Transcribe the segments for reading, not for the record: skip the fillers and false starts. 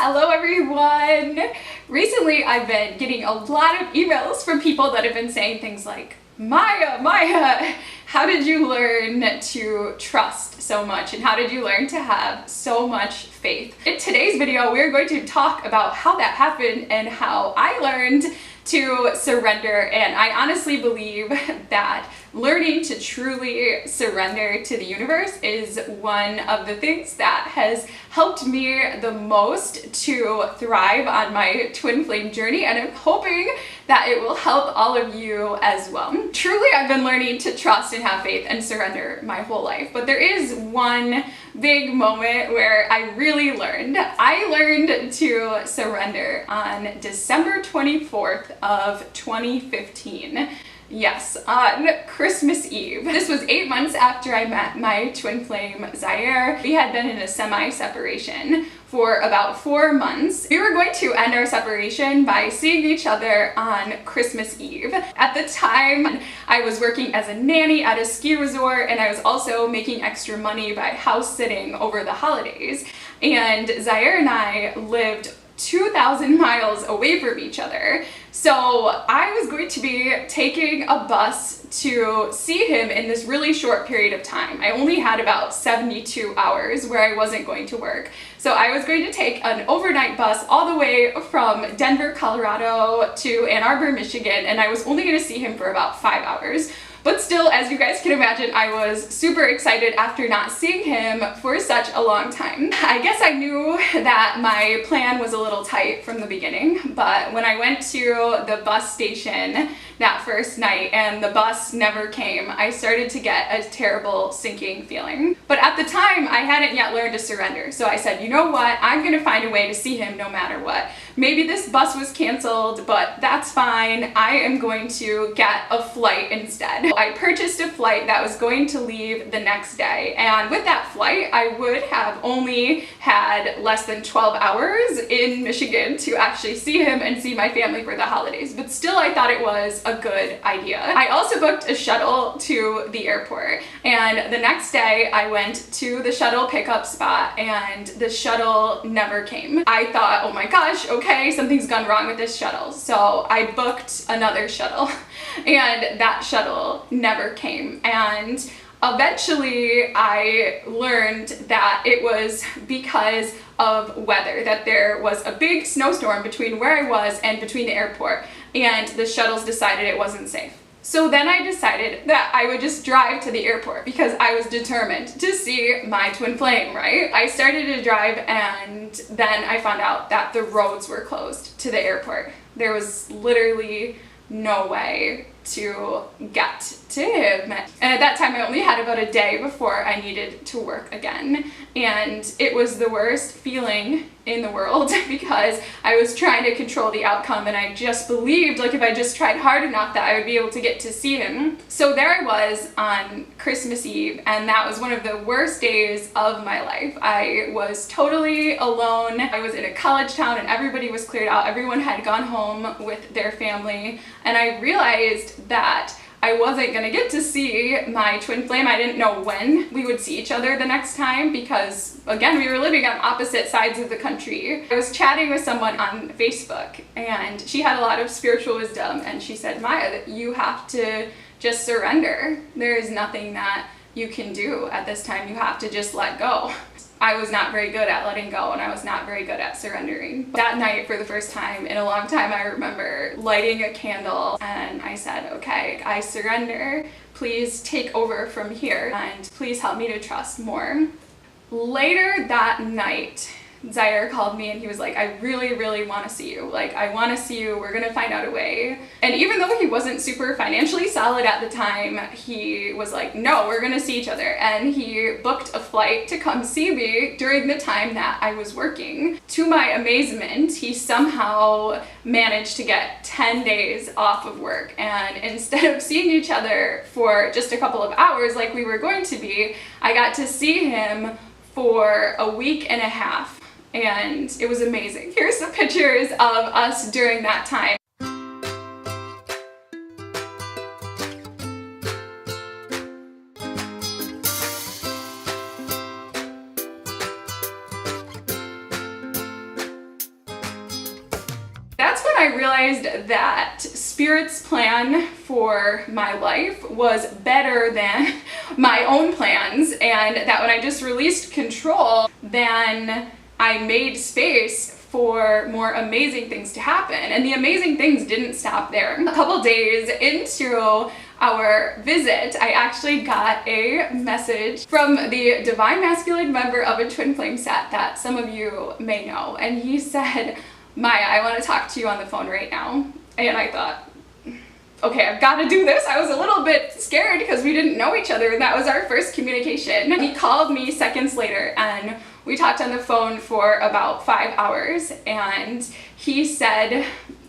Hello everyone! Recently I've been getting a lot of emails from people that have been saying things like, Maya, how did you learn to trust so much and how did you learn to have so much faith? In today's video we're going to talk about how that happened and how I learned to surrender, and I honestly believe that learning to truly surrender to the universe is one of the things that has helped me the most to thrive on my twin flame journey, and I'm hoping that it will help all of you as well. Truly, I've been learning to trust and have faith and surrender my whole life, but there is one big moment where I really learned. I learned to surrender on December 24th of 2015. Yes, on Christmas Eve. This was 8 months after I met my twin flame, Zaire. We had been in a semi-separation for about 4 months. We were going to end our separation by seeing each other on Christmas Eve. At the time, I was working as a nanny at a ski resort, and I was also making extra money by house sitting over the holidays. And Zaire and I lived 2,000 miles away from each other. So I was going to be taking a bus to see him in this really short period of time. I only had about 72 hours where I wasn't going to work. So I was going to take an overnight bus all the way from Denver, Colorado to Ann Arbor, Michigan, and I was only going to see him for about 5 hours. But still, as you guys can imagine, I was super excited after not seeing him for such a long time. I guess I knew that my plan was a little tight from the beginning, but when I went to the bus station that first night and the bus never came, I started to get a terrible sinking feeling. But at the time, I hadn't yet learned to surrender. So I said, you know what? I'm gonna find a way to see him no matter what. Maybe this bus was canceled, but that's fine. I am going to get a flight instead. I purchased a flight that was going to leave the next day. And with that flight, I would have only had less than 12 hours in Michigan to actually see him and see my family for the holidays. But still, I thought it was a good idea. I also booked a shuttle to the airport. And the next day, I went to the shuttle pickup spot and the shuttle never came. I thought, oh my gosh, okay, something's gone wrong with this shuttle. So I booked another shuttle and that shuttle never came. And eventually I learned that it was because of weather, that there was a big snowstorm between where I was and between the airport, and the shuttles decided it wasn't safe. So then I decided that I would just drive to the airport because I was determined to see my twin flame, right? I started to drive and then I found out that the roads were closed to the airport. There was literally no way to get to him. And at that time I only had about a day before I needed to work again. And it was the worst feeling in the world because I was trying to control the outcome and I just believed like if I just tried hard enough that I would be able to get to see him. So there I was on Christmas Eve, and that was one of the worst days of my life. I was totally alone. I was in a college town and everybody was cleared out. Everyone had gone home with their family, and I realized that I wasn't gonna get to see my twin flame. I didn't know when we would see each other the next time because, again, we were living on opposite sides of the country. I was chatting with someone on Facebook and she had a lot of spiritual wisdom, and she said, Maya, that you have to just surrender. There is nothing that you can do at this time. You have to just let go. I was not very good at letting go, and I was not very good at surrendering. That night, for the first time in a long time, I remember lighting a candle and I said, okay, I surrender. Please take over from here and please help me to trust more. Later that night, Zaire called me and he was like, I really, really want to see you. Like, I want to see you. We're going to find out a way. And even though he wasn't super financially solid at the time, he was like, no, we're going to see each other. And he booked a flight to come see me during the time that I was working. To my amazement, he somehow managed to get 10 days off of work. And instead of seeing each other for just a couple of hours like we were going to be, I got to see him for a week and a half. And it was amazing. Here's some pictures of us during that time. when I realized that Spirit's plan for my life was better than my own plans, and that when I just released control, then I made space for more amazing things to happen. And the amazing things didn't stop there. A couple days into our visit, I actually got a message from the Divine Masculine member of a Twin Flame set that some of you may know. And he said, Maya, I want to talk to you on the phone right now. And I thought, okay, I've got to do this. I was a little bit scared because we didn't know each other, and that was our first communication. He called me seconds later, and we talked on the phone for about 5 hours, and he said,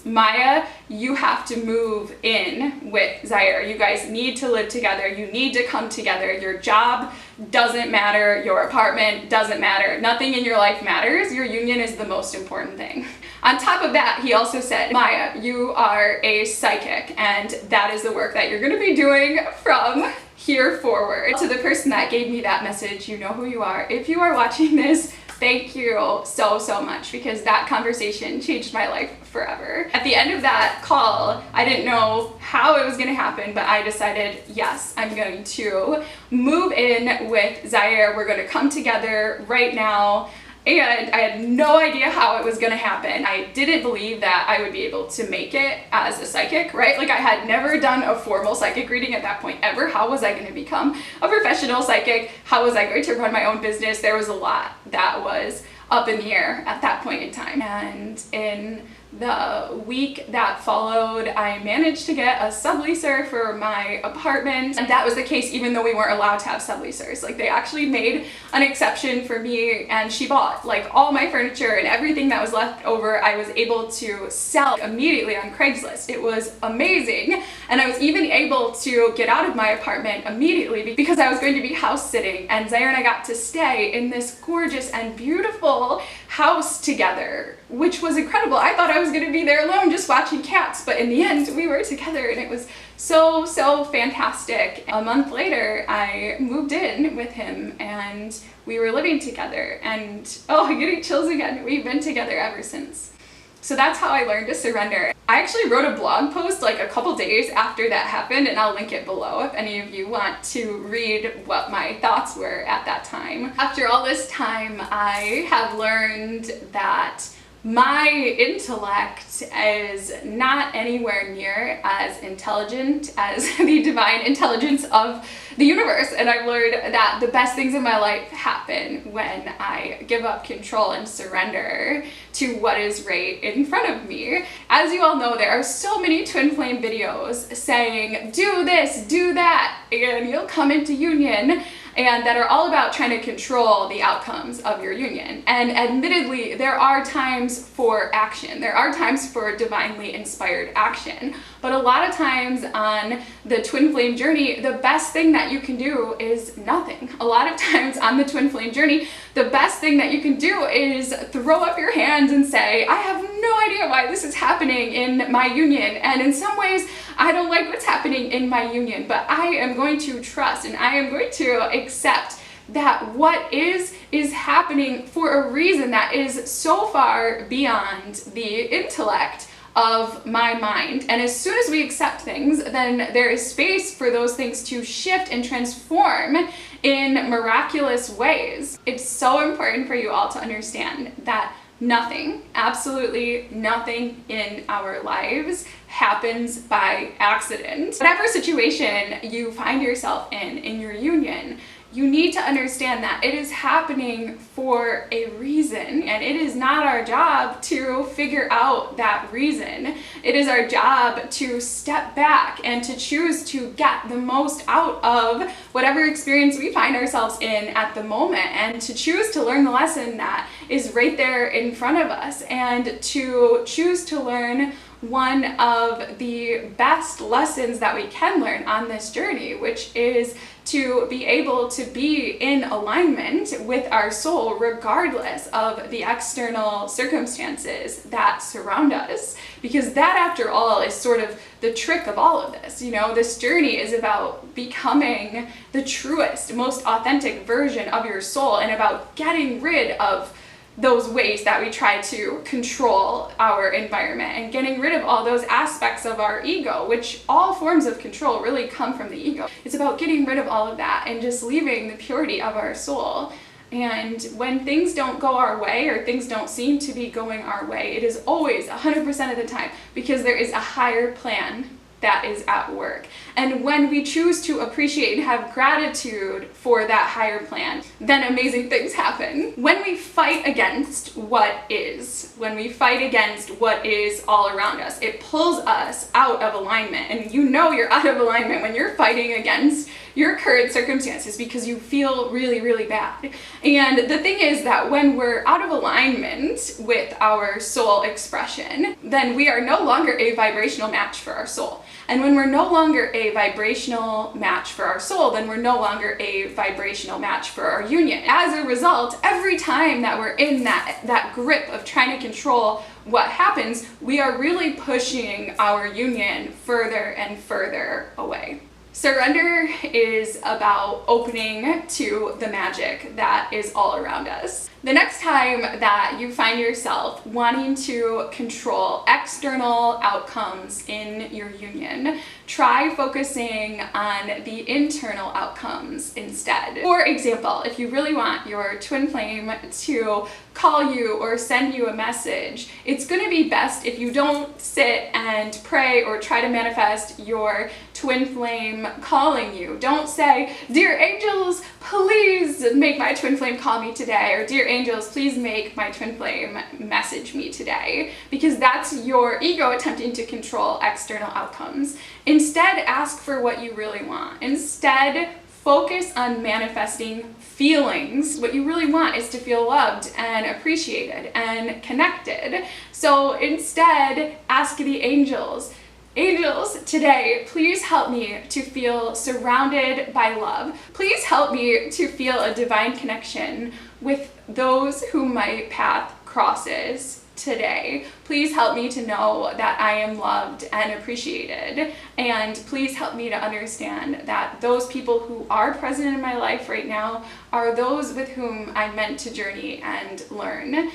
Maya, you have to move in with Zaire. You guys need to live together. You need to come together. Your job doesn't matter. Your apartment doesn't matter. Nothing in your life matters. Your union is the most important thing. On top of that, he also said, Maya, you are a psychic, and that is the work that you're going to be doing from here forward. To the person that gave me that message, you know who you are. If you are watching this, thank you so, so much, because that conversation changed my life forever. At the end of that call, I didn't know how it was going to happen, but I decided, yes, I'm going to move in with Zaire. We're going to come together right now. And I had no idea how it was going to happen. I didn't believe that I would be able to make it as a psychic, right? Like, I had never done a formal psychic reading at that point ever. How was I going to become a professional psychic? How was I going to run my own business? There was a lot that was up in the air at that point in time. And in the week that followed, I managed to get a subleaser for my apartment. And that was the case even though we weren't allowed to have subleasers. Like, they actually made an exception for me, and she bought like all my furniture, and everything that was left over I was able to sell immediately on Craigslist. It was amazing. And I was even able to get out of my apartment immediately because I was going to be house sitting, and Zaire and I got to stay in this gorgeous and beautiful house together, which was incredible. I thought I was going to be there alone just watching cats, but in the end we were together, and it was so, so fantastic. A month later, I moved in with him, and we were living together, and oh, I'm getting chills again. We've been together ever since. So that's how I learned to surrender. I actually wrote a blog post like a couple days after that happened, and I'll link it below if any of you want to read what my thoughts were at that time. After all this time, I have learned that my intellect is not anywhere near as intelligent as the divine intelligence of the universe, and I've learned that the best things in my life happen when I give up control and surrender to what is right in front of me. As you all know, there are so many twin flame videos saying, do this, do that, and you'll come into union, and that are all about trying to control the outcomes of your union. And admittedly, there are times for action. There are times for divinely inspired action. But a lot of times on the twin flame journey, the best thing that you can do is nothing. A lot of times on the twin flame journey, the best thing that you can do is throw up your hands and say, I have no idea why this is happening in my union. And in some ways, I don't like what's happening in my union, but I am going to trust, and I am going to accept that what is happening for a reason that is so far beyond the intellect of my mind. And as soon as we accept things, then there is space for those things to shift and transform in miraculous ways. It's so important for you all to understand that nothing, absolutely nothing in our lives happens by accident. Whatever situation you find yourself in your union, you need to understand that it is happening for a reason, and it is not our job to figure out that reason. It is our job to step back and to choose to get the most out of whatever experience we find ourselves in at the moment, and to choose to learn the lesson that is right there in front of us, and to choose to learn one of the best lessons that we can learn on this journey, which is to be able to be in alignment with our soul regardless of the external circumstances that surround us. Because that, after all, is sort of the trick of all of this. You know, this journey is about becoming the truest, most authentic version of your soul, and about getting rid of those ways that we try to control our environment, and getting rid of all those aspects of our ego, which all forms of control really come from the ego. It's about getting rid of all of that and just leaving the purity of our soul. And when things don't go our way, or things don't seem to be going our way, it is always 100% of the time because there is a higher plan that is at work. And when we choose to appreciate and have gratitude for that higher plan, then amazing things happen. When we fight against what is, when we fight against what is all around us, it pulls us out of alignment. And you know you're out of alignment when you're fighting against your current circumstances because you feel really, really bad. And the thing is that when we're out of alignment with our soul expression, then we are no longer a vibrational match for our soul. And when we're no longer a vibrational match for our soul, then we're no longer a vibrational match for our union. As a result, every time that we're in that grip of trying to control what happens, we are really pushing our union further and further away. Surrender is about opening to the magic that is all around us. The next time that you find yourself wanting to control external outcomes in your union, try focusing on the internal outcomes instead. For example, if you really want your twin flame to call you or send you a message, it's going to be best if you don't sit and pray or try to manifest your twin flame calling you. Don't say, "Dear angels, please make my twin flame call me today," or "Dear angels, please make my twin flame message me today," because that's your ego attempting to control external outcomes. Instead, ask for what you really want. Instead, focus on manifesting feelings. What you really want is to feel loved and appreciated and connected. So instead, ask the angels, "Angels, today, please help me to feel surrounded by love. Please help me to feel a divine connection with those whom my path crosses today. Please help me to know that I am loved and appreciated. And please help me to understand that those people who are present in my life right now are those with whom I'm meant to journey and learn."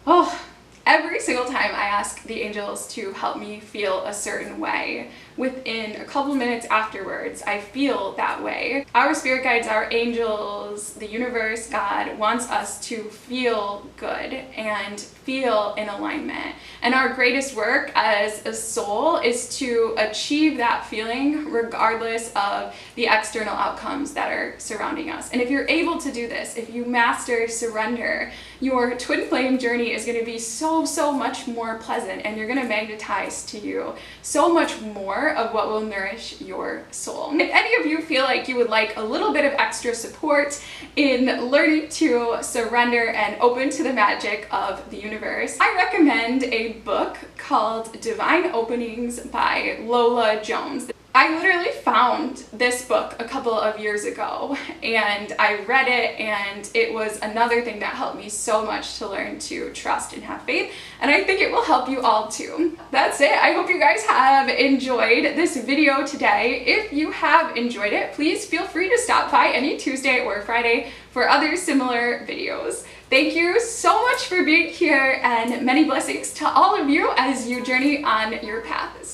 Oh, every single time I ask the angels to help me feel a certain way, within a couple minutes afterwards, I feel that way. Our spirit guides, our angels, the universe, God wants us to feel good and feel in alignment. And our greatest work as a soul is to achieve that feeling regardless of the external outcomes that are surrounding us. And if you're able to do this, if you master surrender, your twin flame journey is going to be so much more pleasant, and you're going to magnetize to you so much more of what will nourish your soul. If any of you feel like you would like a little bit of extra support in learning to surrender and open to the magic of the universe, I recommend a book called Divine Openings by Lola Jones. I literally found this book a couple of years ago, and I read it, and it was another thing that helped me so much to learn to trust and have faith, and I think it will help you all too. That's it. I hope you guys have enjoyed this video today. If you have enjoyed it, please feel free to stop by any Tuesday or Friday for other similar videos. Thank you so much for being here, and many blessings to all of you as you journey on your paths.